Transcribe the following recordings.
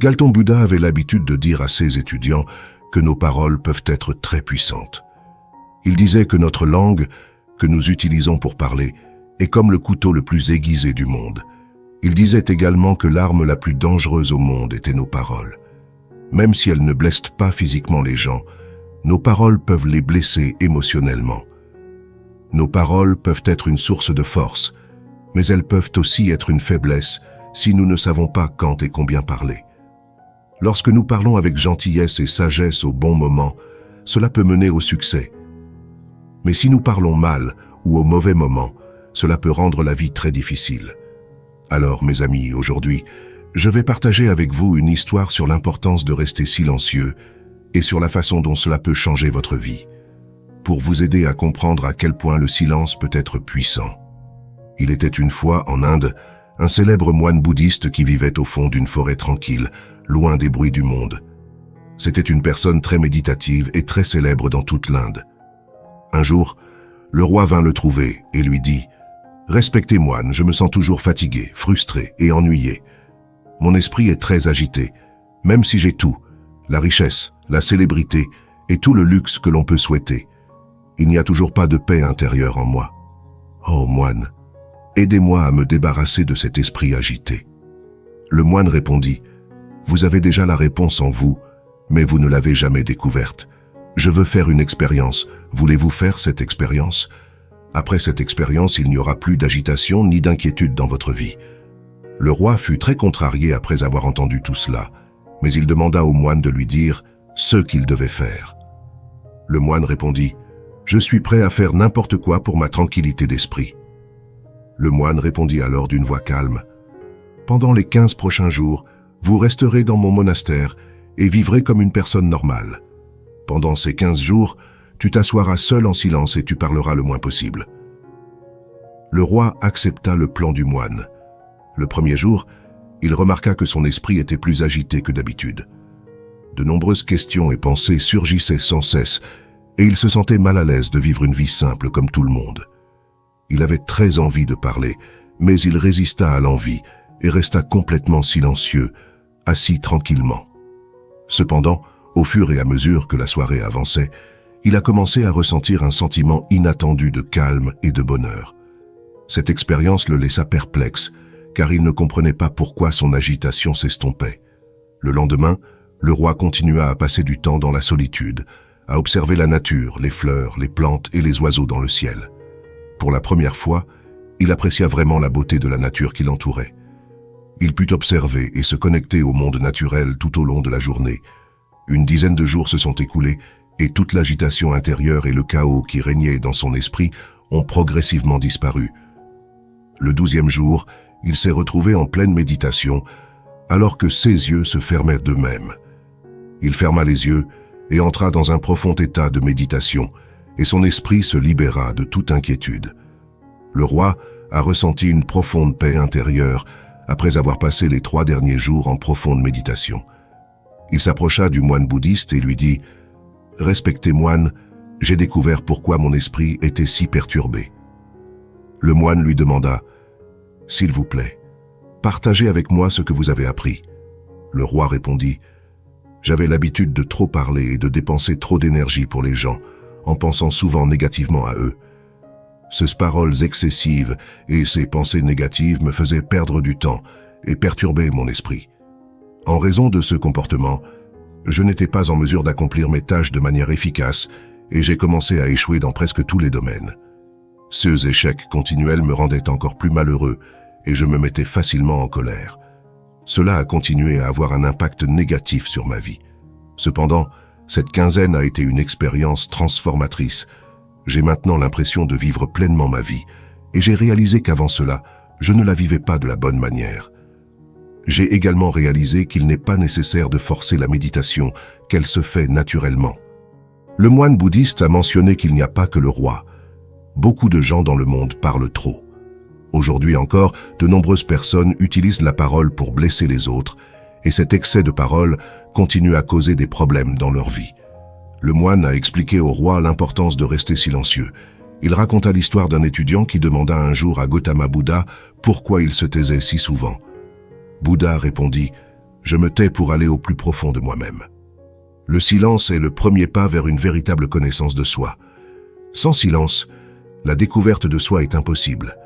Galton Bouddha avait l'habitude de dire à ses étudiants que nos paroles peuvent être très puissantes. Il disait que notre langue, que nous utilisons pour parler, est comme le couteau le plus aiguisé du monde. Il disait également que l'arme la plus dangereuse au monde était nos paroles. Même si elles ne blessent pas physiquement les gens, nos paroles peuvent les blesser émotionnellement. Nos paroles peuvent être une source de force, mais elles peuvent aussi être une faiblesse si nous ne savons pas quand et combien parler. Lorsque nous parlons avec gentillesse et sagesse au bon moment, cela peut mener au succès. Mais si nous parlons mal ou au mauvais moment, cela peut rendre la vie très difficile. Alors, mes amis, aujourd'hui, je vais partager avec vous une histoire sur l'importance de rester silencieux et sur la façon dont cela peut changer votre vie, pour vous aider à comprendre à quel point le silence peut être puissant. Il était une fois, en Inde, un célèbre moine bouddhiste qui vivait au fond d'une forêt tranquille, loin des bruits du monde. C'était une personne très méditative et très célèbre dans toute l'Inde. Un jour, le roi vint le trouver et lui dit « Respectez moine, je me sens toujours fatigué, frustré et ennuyé. Mon esprit est très agité, même si j'ai tout, la richesse, la célébrité et tout le luxe que l'on peut souhaiter. Il n'y a toujours pas de paix intérieure en moi. Oh moine, aidez-moi à me débarrasser de cet esprit agité. » Le moine répondit « Vous avez déjà la réponse en vous, mais vous ne l'avez jamais découverte. Je veux faire une expérience. Voulez-vous faire cette expérience? Après cette expérience, il n'y aura plus d'agitation ni d'inquiétude dans votre vie. » Le roi fut très contrarié après avoir entendu tout cela, mais il demanda au moine de lui dire ce qu'il devait faire. Le moine répondit « Je suis prêt à faire n'importe quoi pour ma tranquillité d'esprit. » Le moine répondit alors d'une voix calme « Pendant les 15 prochains jours, vous resterez dans mon monastère et vivrez comme une personne normale. Pendant ces 15 jours, tu t'assoiras seul en silence et tu parleras le moins possible. » Le roi accepta le plan du moine. Le premier jour, il remarqua que son esprit était plus agité que d'habitude. De nombreuses questions et pensées surgissaient sans cesse et il se sentait mal à l'aise de vivre une vie simple comme tout le monde. Il avait très envie de parler, mais il résista à l'envie et resta complètement silencieux, assis tranquillement. Cependant, au fur et à mesure que la soirée avançait, il a commencé à ressentir un sentiment inattendu de calme et de bonheur. Cette expérience le laissa perplexe, car il ne comprenait pas pourquoi son agitation s'estompait. Le lendemain, le roi continua à passer du temps dans la solitude, à observer la nature, les fleurs, les plantes et les oiseaux dans le ciel. Pour la première fois, il apprécia vraiment la beauté de la nature qui l'entourait. Il put observer et se connecter au monde naturel tout au long de la journée. Une dizaine de jours se sont écoulés et toute l'agitation intérieure et le chaos qui régnait dans son esprit ont progressivement disparu. Le 12e jour, il s'est retrouvé en pleine méditation, alors que ses yeux se fermaient d'eux-mêmes. Il ferma les yeux et entra dans un profond état de méditation, et son esprit se libéra de toute inquiétude. Le roi a ressenti une profonde paix intérieure après avoir passé les 3 derniers jours en profonde méditation. Il s'approcha du moine bouddhiste et lui dit « Respectez moine, j'ai découvert pourquoi mon esprit était si perturbé. » Le moine lui demanda « S'il vous plaît, partagez avec moi ce que vous avez appris. » Le roi répondit « J'avais l'habitude de trop parler et de dépenser trop d'énergie pour les gens, en pensant souvent négativement à eux. Ces paroles excessives et ces pensées négatives me faisaient perdre du temps et perturber mon esprit. En raison de ce comportement, je n'étais pas en mesure d'accomplir mes tâches de manière efficace et j'ai commencé à échouer dans presque tous les domaines. Ces échecs continuels me rendaient encore plus malheureux et je me mettais facilement en colère. Cela a continué à avoir un impact négatif sur ma vie. Cependant, cette quinzaine a été une expérience transformatrice. J'ai maintenant l'impression de vivre pleinement ma vie et j'ai réalisé qu'avant cela, je ne la vivais pas de la bonne manière. J'ai également réalisé qu'il n'est pas nécessaire de forcer la méditation, qu'elle se fait naturellement. Le moine bouddhiste a mentionné qu'il n'y a pas que le roi. Beaucoup de gens dans le monde parlent trop. Aujourd'hui encore, de nombreuses personnes utilisent la parole pour blesser les autres, et cet excès de parole continue à causer des problèmes dans leur vie. Le moine a expliqué au roi l'importance de rester silencieux. Il raconta l'histoire d'un étudiant qui demanda un jour à Gautama Bouddha pourquoi il se taisait si souvent. Bouddha répondit « Je me tais pour aller au plus profond de moi-même. Le silence est le premier pas vers une véritable connaissance de soi. Sans silence, la découverte de soi est impossible.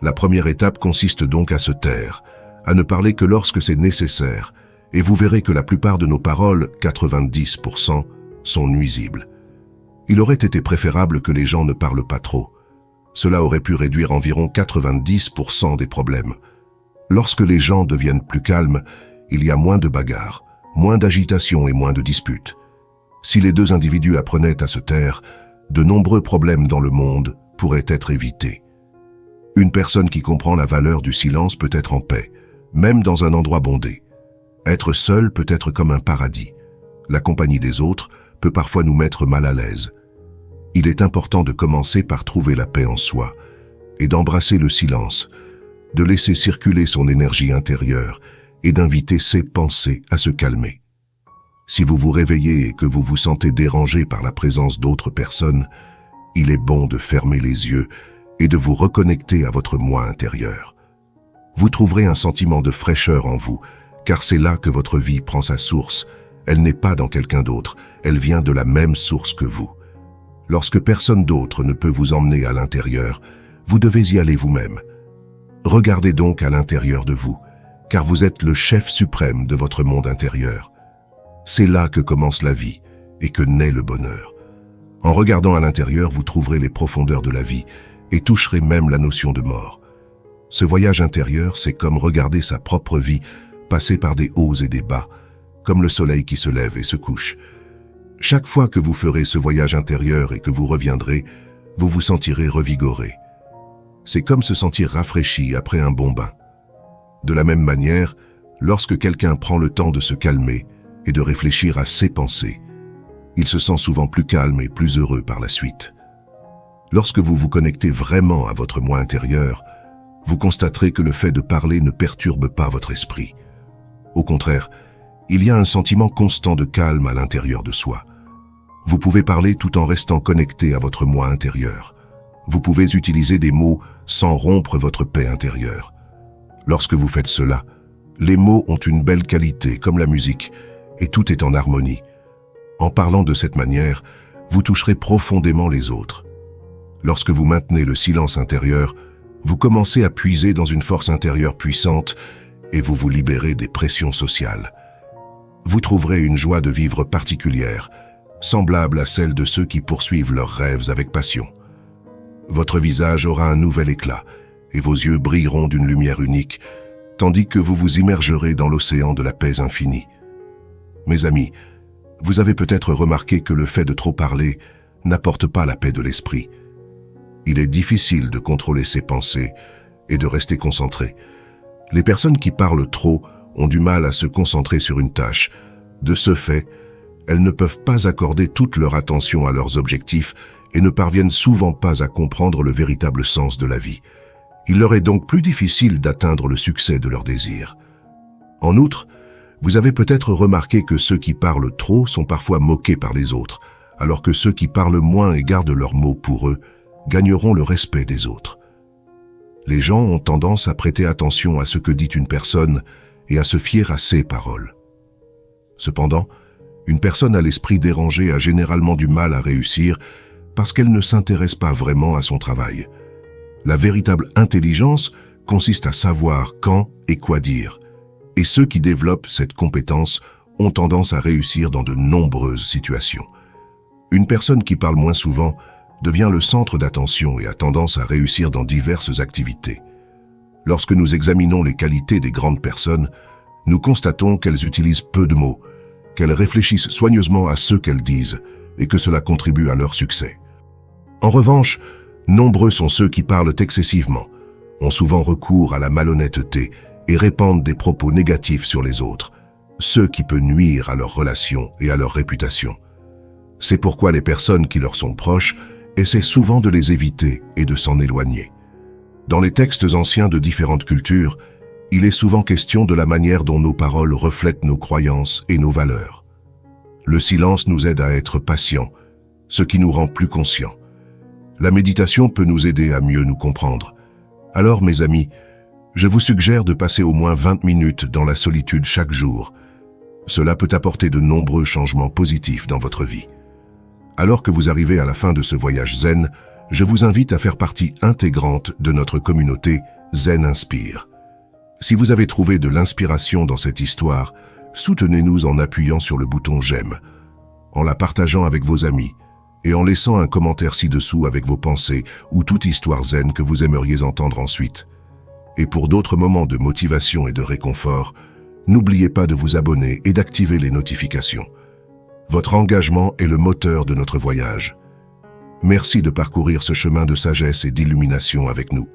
La première étape consiste donc à se taire, à ne parler que lorsque c'est nécessaire, et vous verrez que la plupart de nos paroles, 90%, sont nuisibles. Il aurait été préférable que les gens ne parlent pas trop. Cela aurait pu réduire environ 90% des problèmes. Lorsque les gens deviennent plus calmes, il y a moins de bagarres, moins d'agitation et moins de disputes. Si les deux individus apprenaient à se taire, de nombreux problèmes dans le monde pourraient être évités. Une personne qui comprend la valeur du silence peut être en paix, même dans un endroit bondé. Être seul peut être comme un paradis. La compagnie des autres peut parfois nous mettre mal à l'aise. Il est important de commencer par trouver la paix en soi et d'embrasser le silence, de laisser circuler son énergie intérieure et d'inviter ses pensées à se calmer. Si vous vous réveillez et que vous vous sentez dérangé par la présence d'autres personnes, il est bon de fermer les yeux et de vous reconnecter à votre moi intérieur. Vous trouverez un sentiment de fraîcheur en vous, car c'est là que votre vie prend sa source. Elle n'est pas dans quelqu'un d'autre, elle vient de la même source que vous. Lorsque personne d'autre ne peut vous emmener à l'intérieur, vous devez y aller vous-même. Regardez donc à l'intérieur de vous, car vous êtes le chef suprême de votre monde intérieur. C'est là que commence la vie et que naît le bonheur. En regardant à l'intérieur, vous trouverez les profondeurs de la vie et toucherez même la notion de mort. Ce voyage intérieur, c'est comme regarder sa propre vie passer par des hauts et des bas, comme le soleil qui se lève et se couche. Chaque fois que vous ferez ce voyage intérieur et que vous reviendrez, vous vous sentirez revigoré. C'est comme se sentir rafraîchi après un bon bain. De la même manière, lorsque quelqu'un prend le temps de se calmer et de réfléchir à ses pensées, il se sent souvent plus calme et plus heureux par la suite. Lorsque vous vous connectez vraiment à votre moi intérieur, vous constaterez que le fait de parler ne perturbe pas votre esprit. Au contraire, il y a un sentiment constant de calme à l'intérieur de soi. Vous pouvez parler tout en restant connecté à votre moi intérieur. Vous pouvez utiliser des mots sans rompre votre paix intérieure. Lorsque vous faites cela, les mots ont une belle qualité comme la musique et tout est en harmonie. En parlant de cette manière, vous toucherez profondément les autres. Lorsque vous maintenez le silence intérieur, vous commencez à puiser dans une force intérieure puissante et vous vous libérez des pressions sociales. Vous trouverez une joie de vivre particulière, semblable à celle de ceux qui poursuivent leurs rêves avec passion. Votre visage aura un nouvel éclat et vos yeux brilleront d'une lumière unique, tandis que vous vous immergerez dans l'océan de la paix infinie. Mes amis, vous avez peut-être remarqué que le fait de trop parler n'apporte pas la paix de l'esprit. Il est difficile de contrôler ses pensées et de rester concentré. Les personnes qui parlent trop ont du mal à se concentrer sur une tâche. De ce fait, elles ne peuvent pas accorder toute leur attention à leurs objectifs et ne parviennent souvent pas à comprendre le véritable sens de la vie. Il leur est donc plus difficile d'atteindre le succès de leurs désirs. En outre, vous avez peut-être remarqué que ceux qui parlent trop sont parfois moqués par les autres, alors que ceux qui parlent moins et gardent leurs mots pour eux gagneront le respect des autres. Les gens ont tendance à prêter attention à ce que dit une personne et à se fier à ses paroles. Cependant, une personne à l'esprit dérangé a généralement du mal à réussir parce qu'elle ne s'intéresse pas vraiment à son travail. La véritable intelligence consiste à savoir quand et quoi dire, et ceux qui développent cette compétence ont tendance à réussir dans de nombreuses situations. Une personne qui parle moins souvent devient le centre d'attention et a tendance à réussir dans diverses activités. Lorsque nous examinons les qualités des grandes personnes, nous constatons qu'elles utilisent peu de mots, qu'elles réfléchissent soigneusement à ce qu'elles disent et que cela contribue à leur succès. En revanche, nombreux sont ceux qui parlent excessivement, ont souvent recours à la malhonnêteté et répandent des propos négatifs sur les autres, ce qui peut nuire à leurs relations et à leur réputation. C'est pourquoi les personnes qui leur sont proches essaient souvent de les éviter et de s'en éloigner. Dans les textes anciens de différentes cultures, il est souvent question de la manière dont nos paroles reflètent nos croyances et nos valeurs. Le silence nous aide à être patients, ce qui nous rend plus conscients. La méditation peut nous aider à mieux nous comprendre. Alors, mes amis, je vous suggère de passer au moins 20 minutes dans la solitude chaque jour, Cela peut apporter de nombreux changements positifs dans votre vie. Alors que vous arrivez à la fin de ce voyage zen, je vous invite à faire partie intégrante de notre communauté Zen Inspire. Si vous avez trouvé de l'inspiration dans cette histoire, soutenez-nous en appuyant sur le bouton j'aime, en la partageant avec vos amis et en laissant un commentaire ci-dessous avec vos pensées ou toute histoire zen que vous aimeriez entendre ensuite. Et pour d'autres moments de motivation et de réconfort, n'oubliez pas de vous abonner et d'activer les notifications. Votre engagement est le moteur de notre voyage. Merci de parcourir ce chemin de sagesse et d'illumination avec nous.